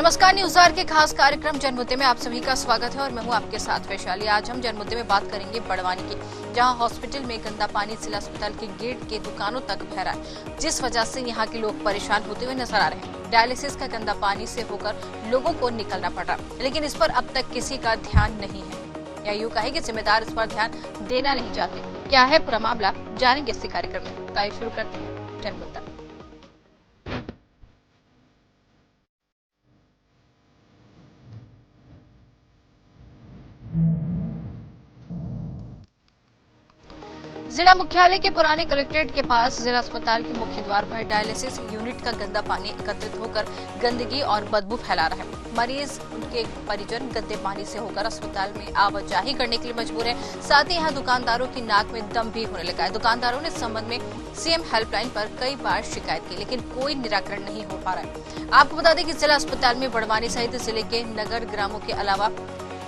नमस्कार, news our के खास कार्यक्रम जनमुद्दे में आप सभी का स्वागत है और मैं हूं आपके साथ वैशाली। आज हम जनमुद्दे में बात करेंगे बड़वानी की, जहां हॉस्पिटल में गंदा पानी जिला अस्पताल के गेट के दुकानों तक बह रहा है, जिस वजह से यहां के लोग परेशान होते हुए नजर आ रहे हैं। डायलिसिस का गंदा पानी से होकर लोगों को निकलना पड़ रहा, लेकिन इस पर अब तक किसी का ध्यान नहीं है, या यूँ कहे कि जिम्मेदार इस पर ध्यान देना नहीं चाहते। क्या है पूरा मामला, जानेंगे इसी कार्यक्रम में। तो शुरू करते हैं जनमुद्दा। जिला मुख्यालय के पुराने कलेक्ट्रेट के पास जिला अस्पताल के मुख्य द्वार पर डायलिसिस यूनिट का गंदा पानी एकत्रित होकर गंदगी और बदबू फैला रहा है। मरीज, उनके परिजन गंदे पानी से होकर अस्पताल में आवाजाही करने के लिए मजबूर है। साथ ही यहाँ दुकानदारों की नाक में दम भी होने लगा है। दुकानदारों ने इस संबंध में सीएम हेल्पलाइन पर कई बार शिकायत की, लेकिन कोई निराकरण नहीं हो पा रहा है। आपको बता दें कि जिला अस्पताल में बड़वानी सहित जिले के नगर ग्रामों के अलावा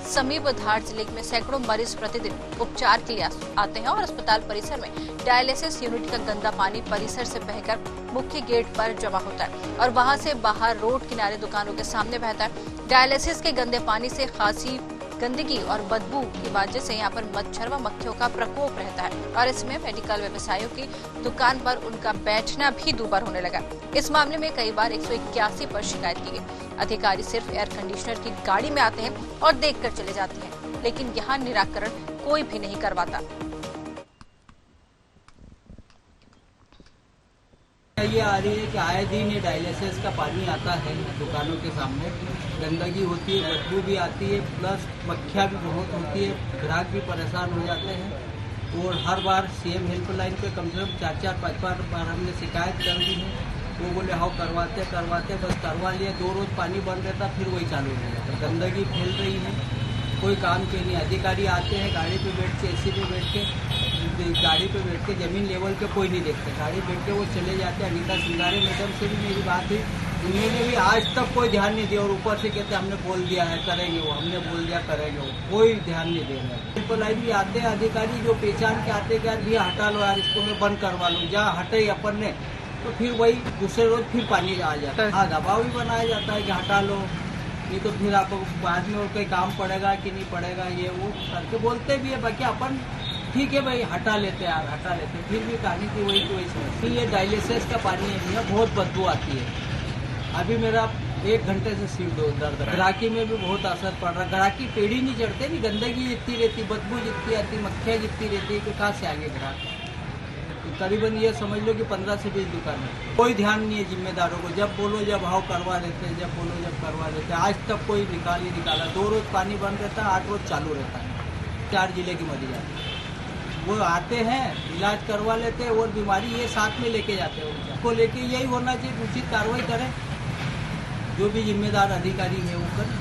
समीप धार जिले में सैकड़ों मरीज प्रतिदिन उपचार के लिए आते हैं और अस्पताल परिसर में डायलिसिस यूनिट का गंदा पानी परिसर से बहकर मुख्य गेट पर जमा होता है और वहां से बाहर रोड किनारे दुकानों के सामने बहता है। डायलिसिस के गंदे पानी से खांसी, गंदगी और बदबू की वजह से यहाँ पर मच्छर व मक्खियों का प्रकोप रहता है और इसमें मेडिकल व्यवसायियों की दुकान पर उनका बैठना भी दूभर होने लगा। इस मामले में कई बार 181 पर शिकायत की गई। अधिकारी सिर्फ एयर कंडीशनर की गाड़ी में आते हैं और देखकर चले जाते हैं, लेकिन यहाँ निराकरण कोई भी नहीं करवाता। ये आ रही है कि आए दिन ये डायलिसिस का पानी आता है दुकानों के सामने, गंदगी होती है, बदबू भी आती है, प्लस मक्खियाँ भी बहुत होती है, ग्राहक भी परेशान हो जाते हैं। और हर बार सीएम हेल्पलाइन पे कम से कम 4-5 बार हमने शिकायत कर दी है। वो बोले हाँ करवाते बस करवा लिए। 2 रोज पानी बंद रहता, फिर वही चालू हो जाता। गंदगी फैल रही है, कोई काम के नहीं। अधिकारी आते हैं गाड़ी पे बैठ के, एसी पे बैठ के, गाड़ी पे बैठ के, जमीन लेवल पे कोई नहीं देखते, गाड़ी बैठ के वो चले जाते हैं। अनीता सिंगारे मैडम से भी मेरी बात हुई, उन्होंने भी आज तक कोई ध्यान नहीं दिया और ऊपर से कहते हमने बोल दिया है करेंगे वो, हमने बोल दिया करेंगे वो, कोई ध्यान नहीं दे रहा है। हेल्पलाइन भी आते हैं अधिकारी, जो पहचान के आते हैं यार भैया हटा लो यार, इसको मैं बंद करवा लूँ, जहाँ हटे अपन ने, तो फिर वही दूसरे रोज फिर पानी आ जाता है। हाँ, दबाव भी बनाया जाता है कि हटा लो, ये तो फिर आपको बाद में और कोई काम पड़ेगा कि नहीं पड़ेगा, ये वो करके बोलते भी है। बाकी अपन ठीक है भाई हटा लेते यार, हटा लेते, फिर भी कहानी की वही तो वही। ये डायलिसिस का पानी है, बहुत बदबू आती है। अभी मेरा 1 घंटे से सिर दर्द, ग्राहकी में भी बहुत असर पड़ रहा है। ग्राहकी पेड़ी नहीं चढ़ते, नहीं गंदगी जितनी रहती, बदबू जितनी आती, मक्खियाँ जितनी रहती है, तो कहाँ से आगे ग्राहक। करीबन ये समझ लो कि 15 से 20 दुकान है। कोई ध्यान नहीं है जिम्मेदारों को, जब बोलो जब हाव करवा देते हैं, जब बोलो जब करवा देते हैं। आज तक कोई निकाला। 2 रोज पानी बंद रहता है, 8 रोज चालू रहता है। 4 जिले की मरीज आती है, वो आते हैं, इलाज करवा लेते हैं और बीमारी ये साथ में लेके जाते हैं। उनको लेके यही होना चाहिए, उचित कार्रवाई करें, जो भी जिम्मेदार अधिकारी है वो करें।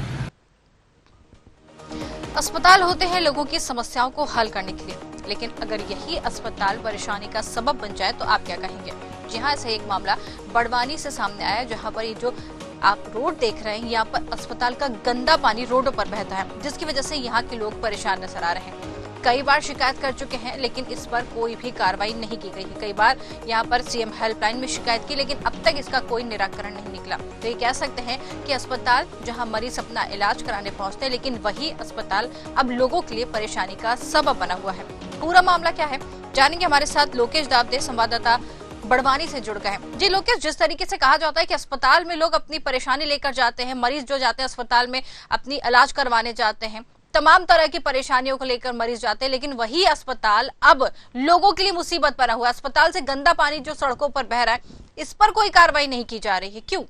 अस्पताल होते हैं लोगों की समस्याओं को हल करने के लिए, लेकिन अगर यही अस्पताल परेशानी का सबब बन जाए तो आप क्या कहेंगे? जी हाँ, ऐसा एक मामला बड़वानी से सामने आया, जहाँ पर ये जो आप रोड देख रहे हैं, यहाँ पर अस्पताल का गंदा पानी रोडों पर बहता है, जिसकी वजह से यहाँ के लोग परेशान नजर आ रहे हैं। कई बार शिकायत कर चुके हैं, लेकिन इस पर कोई भी कार्रवाई नहीं की गई है। कई बार यहाँ पर सीएम हेल्पलाइन में शिकायत की, लेकिन अब तक इसका कोई निराकरण नहीं निकला। तो ये कह सकते हैं कि अस्पताल जहाँ मरीज अपना इलाज कराने पहुँचते हैं, लेकिन वही अस्पताल अब लोगों के लिए परेशानी का सबब बना हुआ है। पूरा मामला क्या है, जानेंगे। हमारे साथ लोकेश दाबदे, संवाददाता बड़वानी से जुड़ गए हैं। जी लोकेश, जिस तरीके से कहा जाता है कि अस्पताल में लोग अपनी परेशानी लेकर जाते हैं, मरीज जो जाते हैं अस्पताल में अपनी इलाज करवाने जाते हैं, तमाम तरह की परेशानियों को लेकर मरीज जाते हैं, लेकिन वही अस्पताल अब लोगों के लिए मुसीबत बना हुआ है। अस्पताल से गंदा पानी जो सड़कों पर बह रहा है, इस पर कोई कार्रवाई नहीं की जा रही है, क्यों?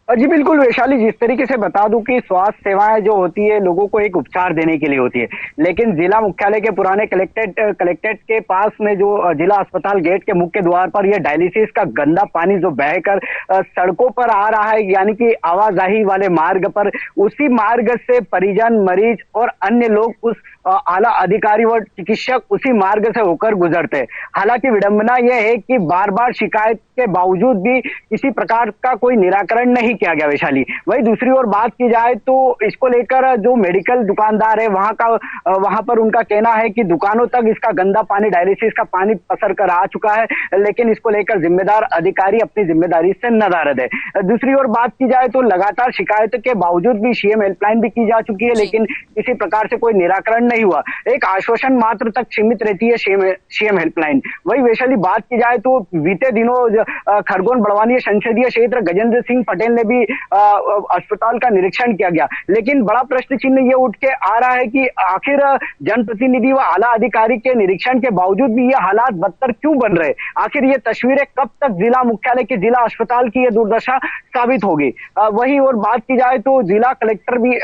जी बिल्कुल वैशाली, जिस तरीके से बता दूं कि स्वास्थ्य सेवाएं जो होती है लोगों को एक उपचार देने के लिए होती है, लेकिन जिला मुख्यालय के पुराने कलेक्ट्रेट के पास में जो जिला अस्पताल गेट के मुख्य द्वार पर यह डायलिसिस का गंदा पानी जो बहकर सड़कों पर आ रहा है, यानी कि आवाजाही वाले मार्ग पर, उसी मार्ग से परिजन, मरीज और अन्य लोग, उस आला अधिकारी व चिकित्सक उसी मार्ग से होकर गुजरते हैं। हालांकि विडंबना यह है कि बार बार शिकायत के बावजूद भी किसी प्रकार का कोई निराकरण नहीं किया गया वैशाली। वही दूसरी ओर बात की जाए तो इसको लेकर जो मेडिकल दुकानदार है वहां पर उनका कहना है कि दुकानों तक इसका गंदा पानी, डायलिसिस का पानी पसर कर आ चुका है, लेकिन इसको लेकर जिम्मेदार अधिकारी अपनी जिम्मेदारी से नदारद है। दूसरी ओर बात की जाए तो लगातार शिकायतों के बावजूद भी सीएम हेल्पलाइन भी की जा चुकी है, लेकिन किसी प्रकार से कोई निराकरण नहीं हुआ। एक आश्वासन मात्र तक सीमित रहती है सीएम हेल्पलाइन। वही वैशाली बात की जाए तो बीते दिनों खरगोन बड़वानी संसदीय क्षेत्र गजेंद्र सिंह पटेल ने भी अस्पताल का निरीक्षण किया गया, लेकिन बड़ा प्रश्न चिन्ह ये उठ के आ रहा है कि आखिर जनप्रतिनिधि व आला अधिकारी के निरीक्षण के बावजूद भी ये हालात बदतर क्यों बन रहे? आखिर ये तस्वीरें कब तक जिला मुख्यालय के जिला अस्पताल की ये दुर्दशा साबित होगी? वही और बात की जाए तो जिला कलेक्टर भी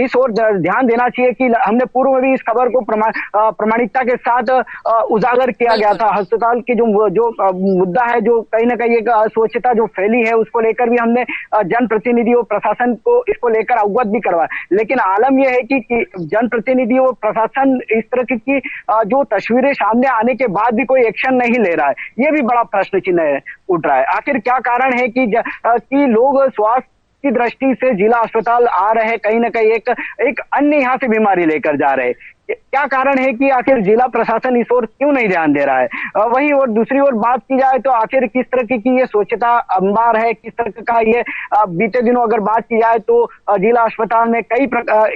इस ओर ध्यान देना चाहिए कि हमने पूर्व में भी इस खबर को प्रामाणिकता के साथ उजागर किया गया था। अस्पताल की जो मुद्दा है, जो कहीं ना कहीं एक अस्वच्छता जो फैली है, उसको लेकर भी हमने जनप्रतिनिधि और प्रशासन को इसको लेकर अवगत भी करवाया, लेकिन आलम यह है कि जनप्रतिनिधि और प्रशासन इस तरह की जो तस्वीरें सामने आने के बाद भी कोई एक्शन नहीं ले रहा है। ये भी बड़ा प्रश्न चिन्ह उठ रहा है। आखिर क्या कारण है कि लोग स्वास्थ्य की दृष्टि से जिला अस्पताल आ रहे हैं, कहीं ना कहीं एक अन्य यहाँ से बीमारी लेकर जा रहे हैं? क्या कारण है कि आखिर जिला प्रशासन इस ओर क्यों नहीं ध्यान दे रहा है? वही और दूसरी ओर बात की जाए तो आखिर किस तरह की ये स्वच्छता अंबार है, किस तरह का ये बीते दिनों अगर बात की जाए तो जिला अस्पताल में कई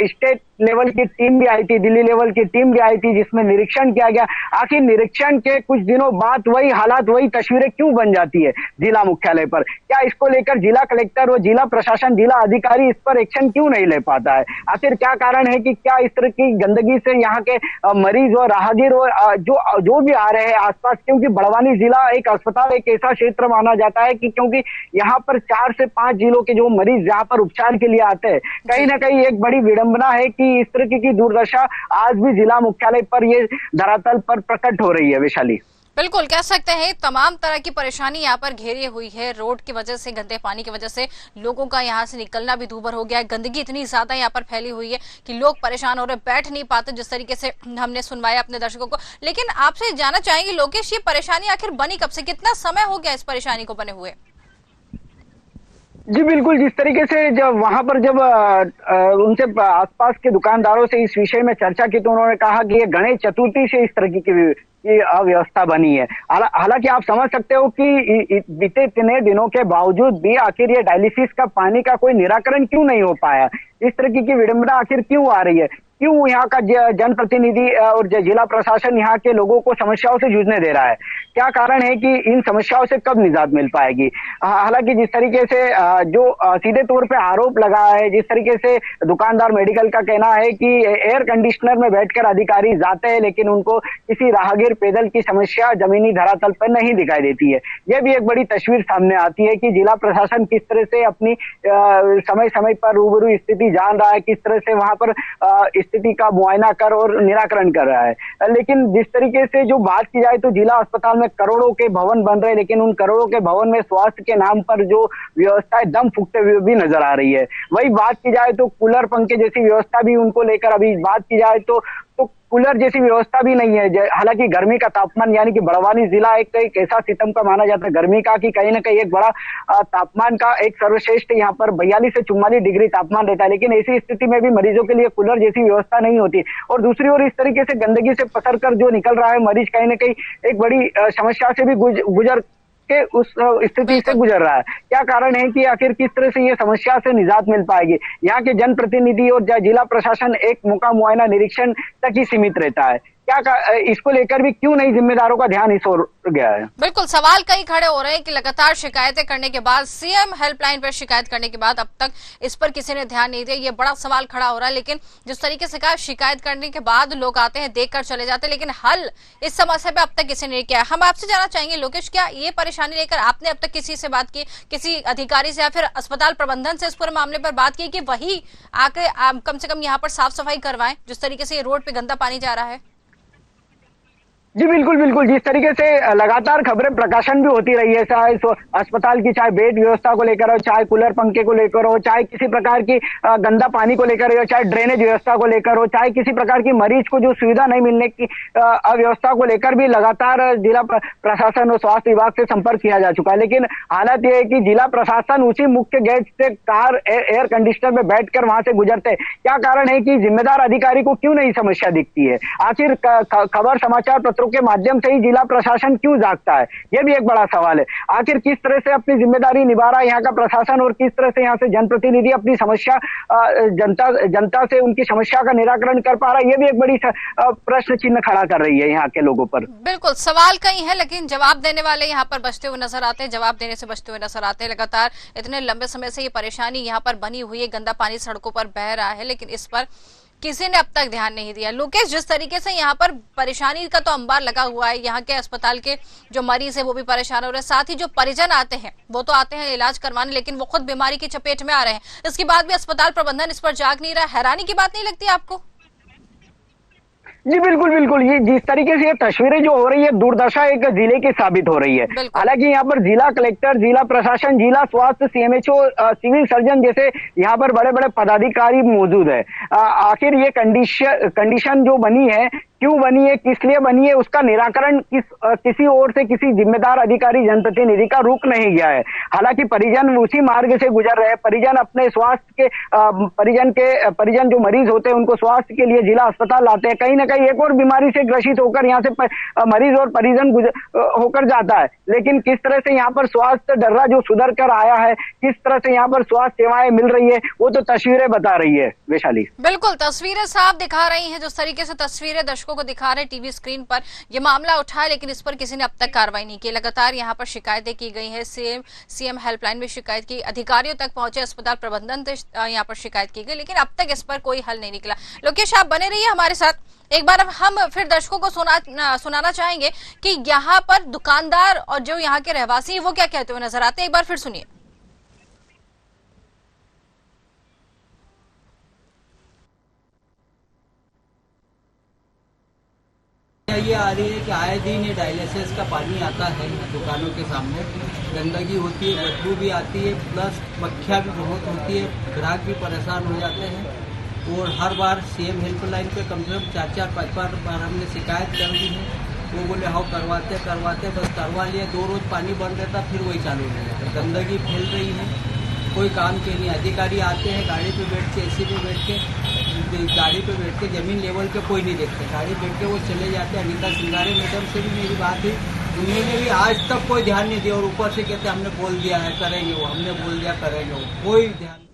स्टेट लेवल की टीम भी आई थी, दिल्ली लेवल की टीम भी आई थी, जिसमें निरीक्षण किया गया। आखिर निरीक्षण के कुछ दिनों बाद वही हालात, वही तस्वीरें क्यों बन जाती है जिला मुख्यालय पर? क्या इसको लेकर जिला कलेक्टर और जिला प्रशासन, जिला अधिकारी इस पर एक्शन क्यों नहीं ले पाता है? आखिर क्या कारण है कि क्या इस तरह की गंदगी से यहाँ के मरीज और राहगीर और जो भी आ रहे हैं आसपास, क्योंकि बड़वानी जिला एक अस्पताल एक ऐसा क्षेत्र माना जाता है कि क्योंकि यहाँ पर 4 से 5 जिलों के जो मरीज यहाँ पर उपचार के लिए आते हैं, कहीं ना कहीं एक बड़ी विडंबना है कि इस तरह की दुर्दशा आज भी जिला मुख्यालय पर ये धरातल पर प्रकट हो रही है। वैशाली, बिल्कुल कह सकते हैं तमाम तरह की परेशानी यहाँ पर घेरी हुई है। रोड की वजह से, गंदे पानी की वजह से लोगों का यहाँ से निकलना भी दूभर हो गया है। गंदगी इतनी ज्यादा यहाँ पर फैली हुई है कि लोग परेशान हो रहे, बैठ नहीं पाते, जिस तरीके से हमने सुनवाया अपने दर्शकों को। लेकिन आपसे जानना चाहेंगे लोकेश, ये परेशानी आखिर बनी कब से, कितना समय हो गया इस परेशानी को बने हुए? जी बिल्कुल, जिस तरीके से जब वहां पर उनसे आसपास के दुकानदारों से इस विषय में चर्चा की तो उन्होंने कहा कि ये गणेश चतुर्थी से इस तरह की अव्यवस्था बनी है। हालांकि आप समझ सकते हो कि बीते इतने दिनों के बावजूद भी आखिर ये डायलिसिस का पानी का कोई निराकरण क्यों नहीं हो पाया? इस तरह की विडंबना आखिर क्यों आ रही है? क्यों यहाँ का जनप्रतिनिधि और जिला प्रशासन यहाँ के लोगों को समस्याओं से जूझने दे रहा है? क्या कारण है कि इन समस्याओं से कब निजात मिल पाएगी? हालांकि जिस तरीके से जो सीधे तौर पे आरोप लगा है, जिस तरीके से दुकानदार मेडिकल का कहना है कि एयर कंडीशनर में बैठकर अधिकारी जाते हैं, लेकिन उनको किसी राहगीर पैदल की समस्या जमीनी धरातल पर नहीं दिखाई देती है। यह भी एक बड़ी तस्वीर सामने आती है कि जिला प्रशासन किस तरह से अपनी समय समय पर रूबरू स्थिति जान रहा है, किस तरह से वहां पर स्थिति का मुआयना कर और निराकरण कर रहा है। लेकिन जिस तरीके से जो बात की जाए तो जिला अस्पताल में करोड़ों के भवन बन रहे हैं, लेकिन उन करोड़ों के भवन में स्वास्थ्य के नाम पर जो व्यवस्थाएं दम फूकते हुए भी नजर आ रही है। वही बात की जाए तो कूलर पंखे जैसी व्यवस्था भी उनको लेकर अभी बात की जाए तो कूलर जैसी व्यवस्था भी नहीं है। हालांकि गर्मी का तापमान, यानी कि बड़वानी जिला एक ऐसा सितम का माना जाता है गर्मी का कि कहीं ना कहीं एक बड़ा तापमान का एक सर्वश्रेष्ठ यहाँ पर 42 से 44 डिग्री तापमान रहता है, लेकिन ऐसी स्थिति में भी मरीजों के लिए कूलर जैसी व्यवस्था नहीं होती। और दूसरी ओर इस तरीके से गंदगी से पसर कर जो निकल रहा है मरीज, कहीं ना कहीं एक बड़ी समस्या से भी गुजर के उस स्थिति से गुजर रहा है। क्या कारण है कि आखिर किस तरह से ये समस्या से निजात मिल पाएगी? यहाँ के जनप्रतिनिधि और जिला प्रशासन एक मौका मुआयना निरीक्षण तक ही सीमित रहता है। क्या इसको लेकर भी क्यों नहीं जिम्मेदारों का ध्यान इस ओर गया है? बिल्कुल, सवाल कई खड़े हो रहे हैं कि लगातार शिकायतें करने के बाद, सीएम हेल्पलाइन पर शिकायत करने के बाद अब तक इस पर किसी ने ध्यान नहीं दिया। ये बड़ा सवाल खड़ा हो रहा है। लेकिन जिस तरीके से कहा, शिकायत करने के बाद लोग आते हैं, देखकर चले जाते हैं, लेकिन हल इस समस्या पे अब तक किसी ने नहीं किया। हम आपसे जानना चाहेंगे लोकेश, क्या ये परेशानी लेकर आपने अब तक किसी से बात की, किसी अधिकारी से या फिर अस्पताल प्रबंधन से इस पूरे मामले पर बात की कि वही आके कम से कम यहाँ पर साफ सफाई करवाएं, जिस तरीके से ये रोड पे गंदा पानी जा रहा है? जी बिल्कुल बिल्कुल, जिस तरीके से लगातार खबरें प्रकाशन भी होती रही है, चाहे अस्पताल की, चाहे बेड व्यवस्था को लेकर हो, चाहे कूलर पंखे को लेकर हो, चाहे किसी प्रकार की गंदा पानी को लेकर हो, चाहे ड्रेनेज व्यवस्था को लेकर हो, चाहे किसी प्रकार की मरीज को जो सुविधा नहीं मिलने की अव्यवस्था को लेकर भी लगातार जिला प्रशासन और स्वास्थ्य विभाग से संपर्क किया जा चुका है। लेकिन हालत यह है कि जिला प्रशासन उसी मुख्य गेट से कार एयर कंडीशनर में बैठकर वहां से गुजरते हैं। क्या कारण है कि जिम्मेदार अधिकारी को क्यों नहीं समस्या दिखती है? आखिर खबर समाचार पत्रों के माध्यम से ही जिला प्रशासन क्यों जागता है, यह भी एक बड़ा सवाल है। आखिर किस तरह से अपनी जिम्मेदारी निभा रहा है यहाँ का प्रशासन और किस तरह से यहाँ से जनप्रतिनिधि अपनी समस्या जनता से उनकी समस्या का निराकरण कर पा रहा है, यह भी एक बड़ी प्रश्न चिन्ह खड़ा कर रही है यहाँ के लोगों पर। बिल्कुल, सवाल कई है लेकिन जवाब देने वाले यहाँ पर बचते हुए नजर आते हैं, जवाब देने से बचते हुए नजर आते हैं। लगातार इतने लंबे समय से ये परेशानी यहाँ पर बनी हुई है, गंदा पानी सड़कों पर बह रहा है, लेकिन इस पर किसी ने अब तक ध्यान नहीं दिया। लोकेश, जिस तरीके से यहाँ पर परेशानी का तो अंबार लगा हुआ है, यहाँ के अस्पताल के जो मरीज है वो भी परेशान हो रहे हैं, साथ ही जो परिजन आते हैं वो तो आते हैं इलाज करवाने, लेकिन वो खुद बीमारी की चपेट में आ रहे हैं। इसके बाद भी अस्पताल प्रबंधन इस पर जाग नहीं रहा। हैरानी की बात नहीं लगती आपको? जी बिल्कुल बिल्कुल, ये जिस तरीके से ये तस्वीरें जो हो रही है, दुर्दशा एक जिले की साबित हो रही है। हालांकि यहाँ पर जिला कलेक्टर, जिला प्रशासन, जिला स्वास्थ्य, सीएमएचओ, सिविल सर्जन जैसे यहाँ पर बड़े बड़े पदाधिकारी मौजूद है। आखिर ये कंडीशन जो बनी है, क्यों बनी है, किस लिए बनी है, उसका निराकरण किसी ओर से किसी जिम्मेदार अधिकारी जनप्रतिनिधि का रुक नहीं गया है। हालांकि परिजन उसी मार्ग से गुजर रहे हैं। परिजन अपने स्वास्थ्य के परिजन जो मरीज होते हैं उनको स्वास्थ्य के लिए जिला अस्पताल लाते हैं। कहीं ना कहीं एक और बीमारी से ग्रसित होकर यहाँ से मरीज और परिजन होकर जाता है। लेकिन किस तरह से यहाँ पर स्वास्थ्य डर्रा जो सुधर कर आया है, किस तरह से यहाँ पर स्वास्थ्य सेवाएं मिल रही है, वो तो तस्वीरें बता रही है। वैशाली, बिल्कुल तस्वीरें साफ दिखा रही हैं। जिस तरीके से तस्वीरें दर्शकों को दिखा रहे टीवी स्क्रीन पर, यह मामला उठा है लेकिन इस पर किसी ने अब तक कार्रवाई नहीं की। लगातार यहाँ पर शिकायतें की गई है, सीएम हेल्पलाइन में शिकायत की, अधिकारियों तक पहुंचे, अस्पताल प्रबंधन यहाँ पर शिकायत की गई, लेकिन अब तक इस पर कोई हल नहीं निकला। लोकेश, आप बने रहिए हमारे साथ। एक बार हम फिर दर्शकों को सुनाना चाहेंगे कि यहाँ पर दुकानदार और जो यहाँ के रहवासी वो क्या कहते हुए नजर आते हैं। एक बार फिर सुनिए। ये आ रही है कि आए दिन ये डायलिसिस का पानी आता है दुकानों के सामने, गंदगी होती है, बदबू भी आती है, प्लस मक्खियाँ भी बहुत होती है, ग्राहक भी परेशान हो जाते हैं। और हर बार सीएम हेल्पलाइन पे कम से कम 4-5 बार हमने शिकायत कर दी है। वो बोले हाँ करवाते बस करवा लिया, 2 रोज पानी बंद रहता, फिर वही चालू हो जाता। गंदगी फैल रही है, कोई काम के नहीं। अधिकारी आते हैं गाड़ी पे बैठ के, एसी पे बैठ के जमीन लेवल पे कोई नहीं देखते, गाड़ी बैठ के वो चले जाते हैं। अनिता सिंगारे मैडम से भी मेरी बात हुई, उन्होंने भी आज तक कोई ध्यान नहीं दिया और ऊपर से कहते हमने बोल दिया है करेंगे वो, हमने बोल दिया करेंगे वो, कोई ध्यान।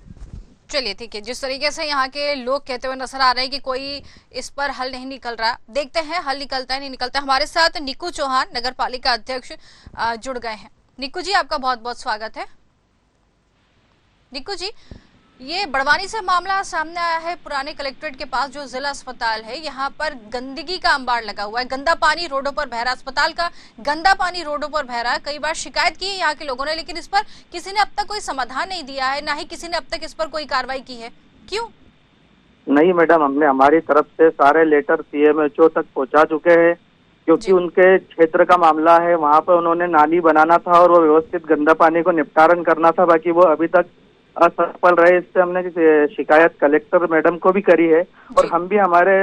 चलिए ठीक है, जिस तरीके से यहाँ के लोग कहते हुए नजर आ रहे हैं कि कोई इस पर हल नहीं निकल रहा, देखते हैं हल निकलता है नहीं निकलता। हमारे साथ निकू चौहान, नगर पालिका अध्यक्ष, जुड़ गए हैं। निकू जी, आपका बहुत बहुत स्वागत है। निकू जी, ये बड़वानी से मामला सामने आया है, पुराने कलेक्ट्रेट के पास जो जिला अस्पताल है, यहाँ पर गंदगी का अंबार लगा हुआ है, गंदा पानी रोडों पर बह रहा है, अस्पताल का गंदा पानी रोडों पर बह रहा है। कई बार शिकायत की है यहाँ के लोगों ने, लेकिन इस पर किसी ने अब तक कोई समाधान नहीं दिया है, ना ही किसी ने अब तक इस पर कोई कार्रवाई की है। क्यों? नहीं मैडम, हमने हमारी तरफ से सारे लेटर सीएमएचओ तक पहुँचा चुके हैं, क्योंकि उनके क्षेत्र का मामला है। वहाँ पर उन्होंने नाली बनाना था और वो व्यवस्थित गंदा पानी को निपटारण करना था, बाकी वो अभी तक असफल रहे। इससे हमने शिकायत कलेक्टर मैडम को भी करी है और हम भी हमारे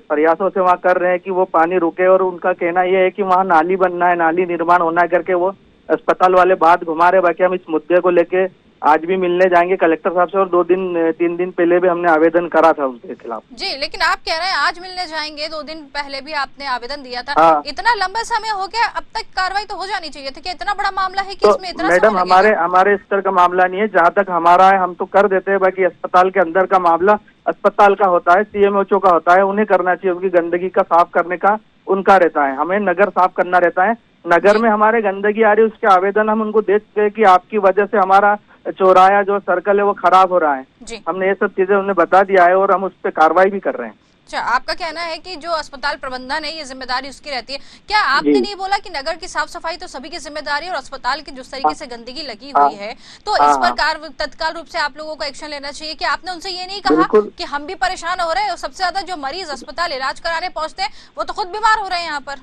प्रयासों से वहाँ कर रहे हैं कि वो पानी रुके। और उनका कहना यह है कि वहाँ नाली बनना है, नाली निर्माण होना है करके वो अस्पताल वाले बात घुमा रहे। बाकी हम इस मुद्दे को लेके आज भी मिलने जाएंगे कलेक्टर साहब से, और 2-3 दिन पहले भी हमने आवेदन करा था उसके खिलाफ। जी, लेकिन आप कह रहे हैं आज मिलने जाएंगे, 2 दिन पहले भी आपने आवेदन दिया था। इतना लंबा समय हो गया, अब तक कार्रवाई तो हो जानी चाहिए थी। क्या इतना बड़ा मामला है कि इसमें इतना मैडम हमारे स्तर का मामला नहीं है, जहाँ तक हमारा है हम तो कर देते हैं। बाकी अस्पताल के अंदर का मामला अस्पताल का होता है, सीएमएचओ का होता है, उन्हें करना चाहिए। उनकी गंदगी का साफ करने का उनका रहता है, हमें नगर साफ करना रहता है। नगर में हमारे गंदगी आ रही है, उसके आवेदन हम उनको दे चुके हैं कि आपकी वजह से हमारा चौराया जो सर्कल है वो खराब हो रहा है। हमने ये सब चीजें उन्हें बता दिया है और हम उस पर कार्रवाई भी कर रहे हैं। अच्छा, आपका कहना है कि जो अस्पताल प्रबंधन है ये जिम्मेदारी उसकी रहती है। क्या आपने नहीं बोला कि नगर की साफ सफाई तो सभी की जिम्मेदारी है और अस्पताल की जिस तरीके से गंदगी लगी हुई है तो इस पर तत्काल रूप से आप लोगों को एक्शन लेना चाहिए? कि आपने उनसे ये नहीं कहा कि हम भी परेशान हो रहे हैं और सबसे ज्यादा जो मरीज अस्पताल इलाज कराने पहुंचते हैं वो तो खुद बीमार हो रहे हैं यहाँ पर?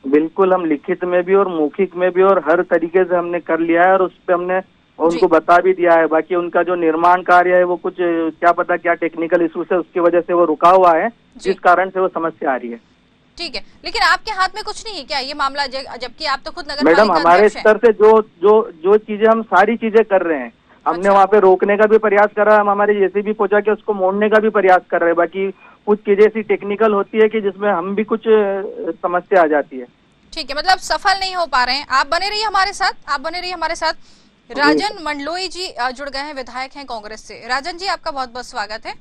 बिल्कुल, हम लिखित में भी और मौखिक में भी और हर तरीके से हमने कर लिया है और उस पे हमने उनको बता भी दिया है। बाकी उनका जो निर्माण कार्य है वो कुछ क्या पता क्या टेक्निकल इशू से उसकी वजह से वो रुका हुआ है, जिस कारण से वो समस्या आ रही है। ठीक है, लेकिन आपके हाथ में कुछ नहीं है क्या ये मामला, जबकि आप तो खुद नगर मैडम पालिका हमारे अध्यक्ष हैं? स्तर से जो चीजें हम सारी चीजें कर रहे हैं, हमने अच्छा। वहाँ पे रोकने का भी प्रयास करा, हम हमारे जेसीबी पहुंचा के उसको मोड़ने का भी प्रयास कर रहे हैं। बाकी कुछ चीजें ऐसी टेक्निकल होती है कि जिसमें हम भी कुछ समस्या आ जाती है। ठीक है, मतलब सफल नहीं हो पा रहे हैं। आप बने रहिए हमारे साथ, आप बने रहिए हमारे साथ। राजन मंडलोई जी जुड़ गए हैं, विधायक हैं कांग्रेस से। राजन जी, आपका बहुत बहुत स्वागत है।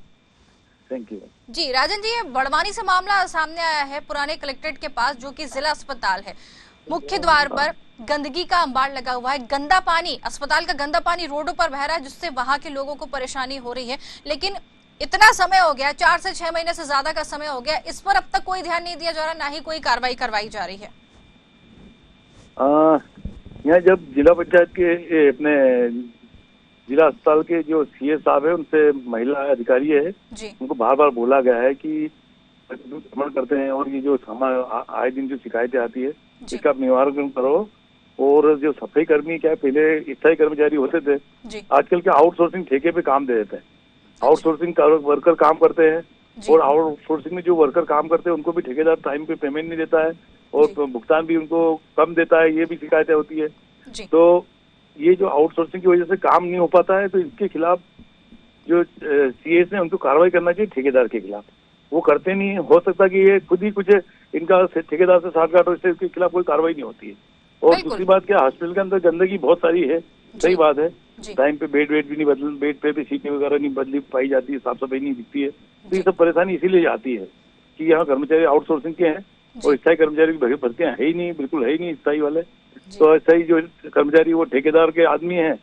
थैंक यू जी राजन जी, ये बड़वानी से मामला सामने आया है पुराने कलेक्ट्रेट के पास, जो कि जिला अस्पताल है। मुख्य द्वार पर गंदगी का अंबार लगा हुआ है, गंदा पानी, अस्पताल का गंदा पानी रोडों पर बह रहा है, जिससे वहां के लोगों को परेशानी हो रही है। लेकिन इतना समय हो गया, 4 से 6 महीने से ज्यादा का समय हो गया, इस पर अब तक कोई ध्यान नहीं दिया जा रहा, ना ही कोई कार्रवाई करवाई जा रही है। यहाँ जब जिला पंचायत के अपने जिला अस्पताल के जो सीएस साहब है, उनसे महिला अधिकारी है जी। उनको बार बार बोला गया है कि भ्रमण करते हैं और ये जो आए दिन जो शिकायतें आती है इसका निवारण करो। और जो सफाई कर्मी क्या पहले स्थायी कर्मचारी होते थे, आजकल के आउटसोर्सिंग ठेके पे काम दे देते हैं। आउटसोर्सिंग वर्कर काम करते हैं और आउटसोर्सिंग में जो वर्कर काम करते हैं उनको भी ठेकेदार टाइम पे पेमेंट नहीं देता है और भुगतान भी उनको कम देता है, ये भी शिकायतें होती है। तो ये जो आउटसोर्सिंग की वजह से काम नहीं हो पाता है, तो इसके खिलाफ जो सीएस ने उनको कार्रवाई करना चाहिए ठेकेदार के खिलाफ। वो करते नहीं, हो सकता कि ये खुद ही कुछ इनका ठेकेदार से साठगांठ हो, इसके खिलाफ कोई कार्रवाई नहीं होती है। और दूसरी बात क्या, हॉस्पिटल के अंदर गंदगी बहुत सारी है, सही बात है। टाइम पे बेड भी नहीं बदल, बेड पे भी सीटें वगैरह नहीं बदली पाई जाती है, साफ सफाई नहीं दिखती है। तो ये सब परेशानी इसीलिए आती है कि यहाँ कर्मचारी आउटसोर्सिंग के हैं और स्थायी कर्मचारी की भर्ती है ही नहीं, बिल्कुल है ही नहीं स्थायी वाले। तो स्थायी जो कर्मचारी वो ठेकेदार के आदमी है,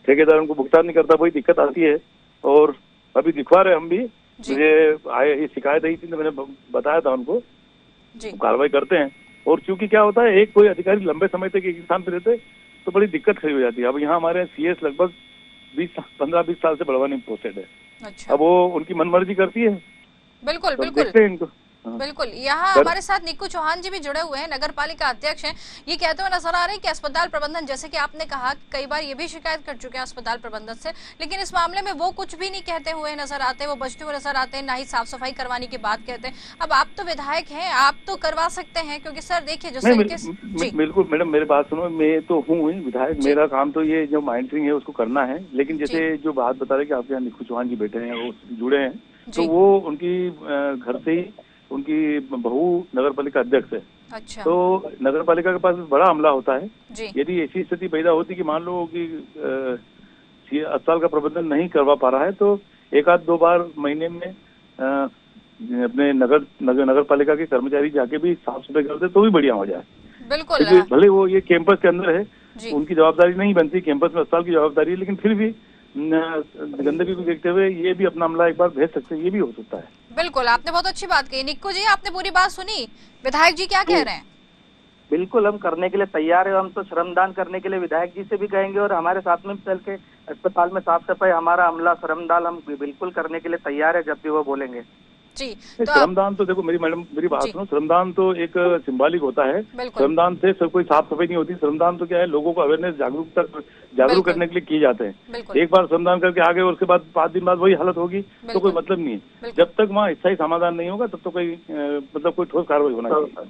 ठेकेदार उनको भुगतान नहीं करता, वही दिक्कत आती है। और अभी दिखवा रहे हम भी, मुझे ये शिकायत आई थी तो मैंने बताया था उनको, कार्रवाई करते हैं। और चूंकि क्या होता है, एक कोई अधिकारी लंबे समय तक एक स्थान पे रहते तो बड़ी दिक्कत खड़ी हो जाती है। अब यहाँ हमारे सीएस लगभग 15-20 साल से बड़वानी में पोस्टेड है। अच्छा। अब वो उनकी मनमर्जी करती है। बिल्कुल तो बिल्कुल देखते हैं इनको। बिल्कुल। यहाँ हमारे साथ निक्कू चौहान जी भी जुड़े हुए हैं, नगर पालिका अध्यक्ष हैं। ये कहते हुए नजर आ रहे हैं कि अस्पताल प्रबंधन, जैसे कि आपने कहा कई बार ये भी शिकायत कर चुके हैं अस्पताल प्रबंधन से, लेकिन इस मामले में वो कुछ भी नहीं कहते हुए नजर आते, वो बचते हुए नजर आते हैं, ना ही साफ सफाई करवाने की बात कहते हैं। अब आप तो विधायक हैं, आप तो करवा सकते हैं, क्योंकि सर देखिए जो बिल्कुल मैडम मेरी बात सुनो, मैं तो हूँ विधायक, मेरा काम तो ये जो मॉनिटरिंग है उसको करना है। लेकिन जैसे जो बात बता रहे कि आपके यहाँ निक्कू चौहान जी बैठे हैं, वो जुड़े हैं, तो वो उनकी घर से ही उनकी बहू नगर पालिका अध्यक्ष है। अच्छा। तो नगर पालिका के पास बड़ा अमला होता है। यदि ऐसी स्थिति पैदा होती कि मान लो कि अस्पताल का प्रबंधन नहीं करवा पा रहा है, तो 1-2 बार महीने में अपने नगर पालिका के कर्मचारी जाके भी साफ सफाई कर दे तो भी बढ़िया हो जाए। बिल्कुल। भले वो ये कैंपस के अंदर है, उनकी जवाबदारी नहीं बनती, कैंपस में अस्पताल की जवाबदारी है, लेकिन फिर भी गंदगी को देखते हुए ये भी अपना अमला एक बार भेज सकते हैं, ये भी हो सकता है। बिल्कुल, आपने बहुत अच्छी बात कही। निक्कू जी, आपने पूरी बात सुनी, विधायक जी क्या कह रहे हैं? बिल्कुल, हम करने के लिए तैयार है। हम तो श्रमदान करने के लिए विधायक जी से भी कहेंगे और हमारे साथ में चल के अस्पताल में साफ सफाई, हमारा अमला श्रमदान हम बिल्कुल करने के लिए तैयार है, जब भी वो बोलेंगे। जी। श्रमदान तो देखो मेरी बात सुनो, श्रमदान तो एक सिंबॉलिक होता है। श्रमदान से सब कोई साफ सफाई नहीं होती। श्रमदान तो क्या है, लोगों को अवेयरनेस जागरूक करने के लिए किए जाते हैं। एक बार श्रमदान करके आ गए और उसके बाद 5 दिन बाद वही हालत होगी तो कोई मतलब नहीं है। जब तक वहाँ स्थायी समाधान नहीं होगा तब तो कोई मतलब कोई ठोस कार्रवाई होना चाहिए।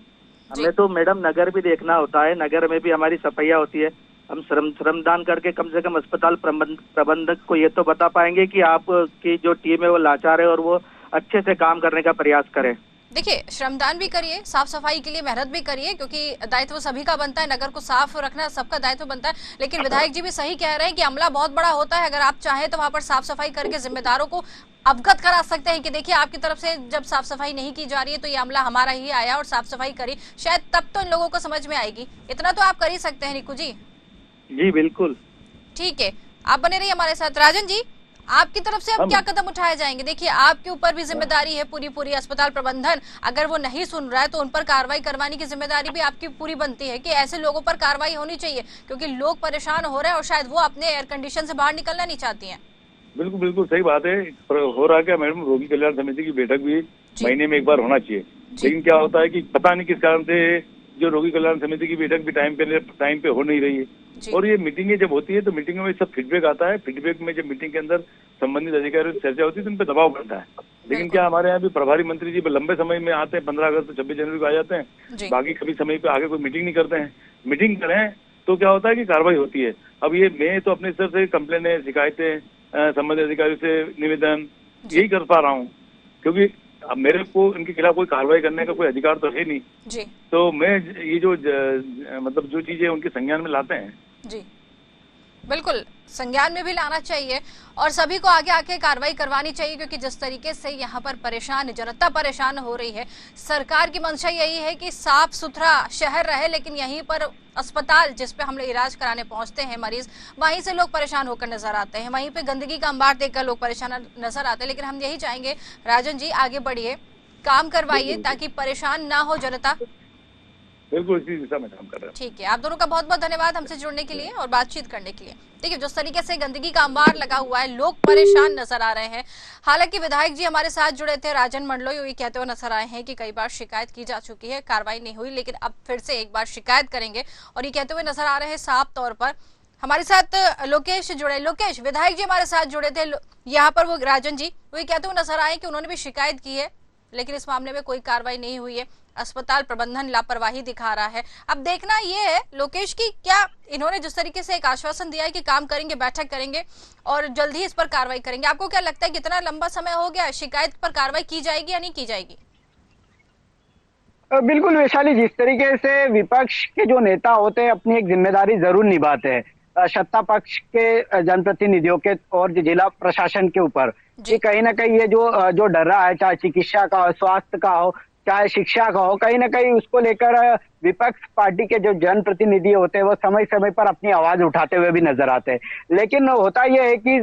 हमें तो मैडम नगर भी देखना होता है, नगर में भी हमारी सफाइयाँ होती है। हम श्रमदान करके कम से कम अस्पताल प्रबंधक को ये तो बता पाएंगे कि आपकी जो टीम है वो लाचार है और वो अच्छे से काम करने का प्रयास करें। देखिए, श्रमदान भी करिए, साफ सफाई के लिए मेहनत भी करिए, क्योंकि दायित्व सभी का बनता है, नगर को साफ रखना सबका दायित्व बनता है। लेकिन विधायक जी भी सही कह रहे हैं कि अमला बहुत बड़ा होता है। अगर आप चाहें तो वहां पर साफ सफाई करके जिम्मेदारों को अवगत करा सकते हैं कि देखिए आपकी तरफ से जब साफ सफाई नहीं की जा रही है तो ये अमला हमारा ही आया और साफ सफाई करी, शायद तब तो इन लोगों को समझ में आएगी। इतना तो आप कर ही सकते हैं निक्कू जी। जी बिल्कुल, ठीक है, आप बने रहिए हमारे साथ। राजन जी, आपकी तरफ से अब क्या कदम उठाए जाएंगे? देखिए, आपके ऊपर भी जिम्मेदारी है पूरी अस्पताल प्रबंधन, अगर वो नहीं सुन रहा है तो उन पर कार्रवाई करवाने की जिम्मेदारी भी आपकी पूरी बनती है कि ऐसे लोगों पर कार्रवाई होनी चाहिए, क्योंकि लोग परेशान हो रहे हैं और शायद वो अपने एयर कंडीशन से बाहर निकलना नहीं चाहती हैं। बिल्कुल बिल्कुल सही बात है। हो रहा क्या मैडम, रोगी कल्याण समिति की बैठक भी महीने में एक बार होना चाहिए, लेकिन क्या होता है कि पता नहीं किस कारण से जो रोगी कल्याण समिति की बैठक भी टाइम पे हो नहीं रही है। और ये मीटिंगें जब होती है तो मीटिंगों में सब फीडबैक आता है। फीडबैक में जब मीटिंग के अंदर संबंधित अधिकारियों से चर्चा होती है तो उन पर दबाव बनता है। लेकिन क्या हमारे यहाँ भी प्रभारी मंत्री जी लंबे समय में आते हैं, 15 अगस्त 26 जनवरी को आ जाते हैं, बाकी कभी समय पे आगे कोई मीटिंग नहीं करते हैं। मीटिंग करें तो क्या होता है कि कार्रवाई होती है। अब ये मैं तो अपने स्तर से कंप्लेनें, शिकायतें, संबंधित अधिकारियों से निवेदन यही कर पा रहा हूँ, क्योंकि अब मेरे को इनके खिलाफ कोई कार्रवाई करने का कोई अधिकार तो है नहीं जी। तो मैं ये जो मतलब जो चीजें उनके संज्ञान में लाते हैं जी, बिल्कुल संज्ञान में भी लाना चाहिए और सभी को आगे आके कार्रवाई करवानी चाहिए, क्योंकि जिस तरीके से यहाँ पर जनता परेशान हो रही है, सरकार की मंशा यही है कि साफ सुथरा शहर रहे, लेकिन यहीं पर अस्पताल जिस पे हम लोग इलाज कराने पहुंचते हैं मरीज, वहीं से लोग परेशान होकर नजर आते हैं, वहीं पे गंदगी का अंबार देखकर लोग परेशान नजर आते हैं। लेकिन हम यही चाहेंगे राजन जी, आगे बढ़िए, काम करवाइए ताकि परेशान ना हो जनता। बिल्कुल इसी दिशा में काम कर रहे हैं। ठीक है, आप दोनों का बहुत बहुत धन्यवाद हमसे जुड़ने के लिए और बातचीत करने के लिए। देखिए जिस तरीके से गंदगी का अंबार लगा हुआ है, लोग परेशान नजर आ रहे हैं। हालांकि विधायक जी हमारे साथ जुड़े थे, राजन मंडलोई, ये कहते हुए नजर आए हैं कि कई बार शिकायत की जा चुकी है, कार्रवाई नहीं हुई, लेकिन अब फिर से एक बार शिकायत करेंगे और ये कहते हुए नजर आ रहे हैं साफ तौर पर। हमारे साथ लोकेश जुड़े, लोकेश विधायक जी हमारे साथ जुड़े थे यहाँ पर, वो राजन जी वो ये कहते हुए नजर आए कि उन्होंने भी शिकायत की है, लेकिन इस मामले में कोई कार्रवाई नहीं हुई है, अस्पताल प्रबंधन लापरवाही दिखा रहा है। अब देखना ये है लोकेश की, क्या इन्होंने जिस तरीके से एक आश्वासन दिया है कि काम करेंगे, बैठक करेंगे और जल्द ही इस पर कार्रवाई करेंगे, आपको क्या लगता है कितना लंबा समय हो गया, शिकायत पर कार्रवाई की जाएगी या नहीं की जाएगी? बिल्कुल वैशाली, जिस तरीके से विपक्ष के जो नेता होते हैं अपनी एक जिम्मेदारी जरूर निभाते हैं सत्ता पक्ष के जनप्रतिनिधियों के और जिला प्रशासन के ऊपर, कि कहीं ना कहीं ये जो डर रहा है, चाहे चिकित्सा का हो, स्वास्थ्य का हो, चाहे शिक्षा का हो, कहीं ना कहीं उसको लेकर विपक्ष पार्टी के जो जनप्रतिनिधि होते हैं वो समय समय पर अपनी आवाज उठाते हुए भी नजर आते हैं। लेकिन होता यह है कि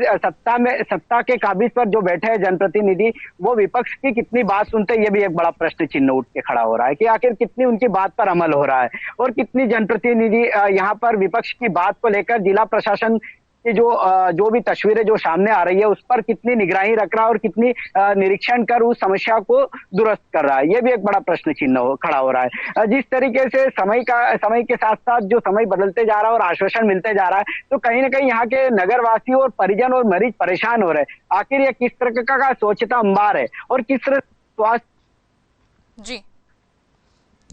सत्ता के काबिज पर जो बैठे हैं जनप्रतिनिधि, वो विपक्ष की कितनी बात सुनते हैं, ये भी एक बड़ा प्रश्न चिन्ह उठ के खड़ा हो रहा है कि आखिर कितनी उनकी बात पर अमल हो रहा है और कितनी जनप्रतिनिधि यहाँ पर विपक्ष की बात को लेकर जिला प्रशासन कि जो भी तस्वीरें जो सामने आ रही है उस पर कितनी निगरानी रख रहा है और कितनी निरीक्षण कर उस समस्या को दुरुस्त कर रहा है, ये भी एक बड़ा प्रश्न चिन्ह खड़ा हो रहा है। जिस तरीके से समय के साथ साथ जो समय बदलते जा रहा है और आश्वासन मिलते जा रहा है, तो कहीं ना कहीं यहाँ के नगरवासी और परिजन और मरीज परेशान हो रहे हैं। आखिर ये किस तरह का स्वच्छता अंबार है और किस तरह स्वास्थ्य। जी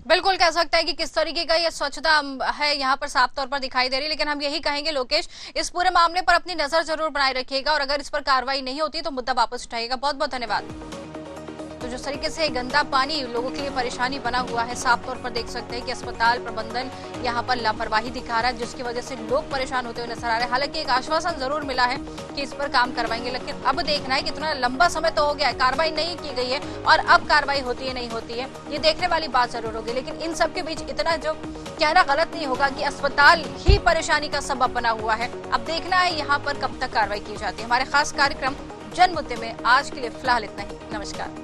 बिल्कुल कह सकता है कि किस तरीके का ये स्वच्छता है यहाँ पर साफ तौर पर दिखाई दे रही है। लेकिन हम यही कहेंगे लोकेश, इस पूरे मामले पर अपनी नजर जरूर बनाए रखिएगा और अगर इस पर कार्रवाई नहीं होती तो मुद्दा वापस उठाइएगा। बहुत बहुत धन्यवाद। तो जिस तरीके से गंदा पानी लोगों के लिए परेशानी बना हुआ है, साफ तौर पर देख सकते हैं कि अस्पताल प्रबंधन यहाँ पर लापरवाही दिखा रहा है, जिसकी वजह से लोग परेशान होते हुए नजर आ रहे हैं। हालांकि एक आश्वासन जरूर मिला है कि इस पर काम करवाएंगे, लेकिन अब देखना है कितना लंबा समय तो हो गया है, कार्रवाई नहीं की गई है और अब कार्रवाई होती है नहीं होती है, ये देखने वाली बात जरूर होगी। लेकिन इन सब के बीच इतना जो कहना गलत नहीं होगा कि अस्पताल ही परेशानी का सबब बना हुआ है। अब देखना है यहाँ पर कब तक कार्रवाई की जाती है। हमारे खास कार्यक्रम जन मुद्दे में आज के लिए फिलहाल इतना ही। नमस्कार।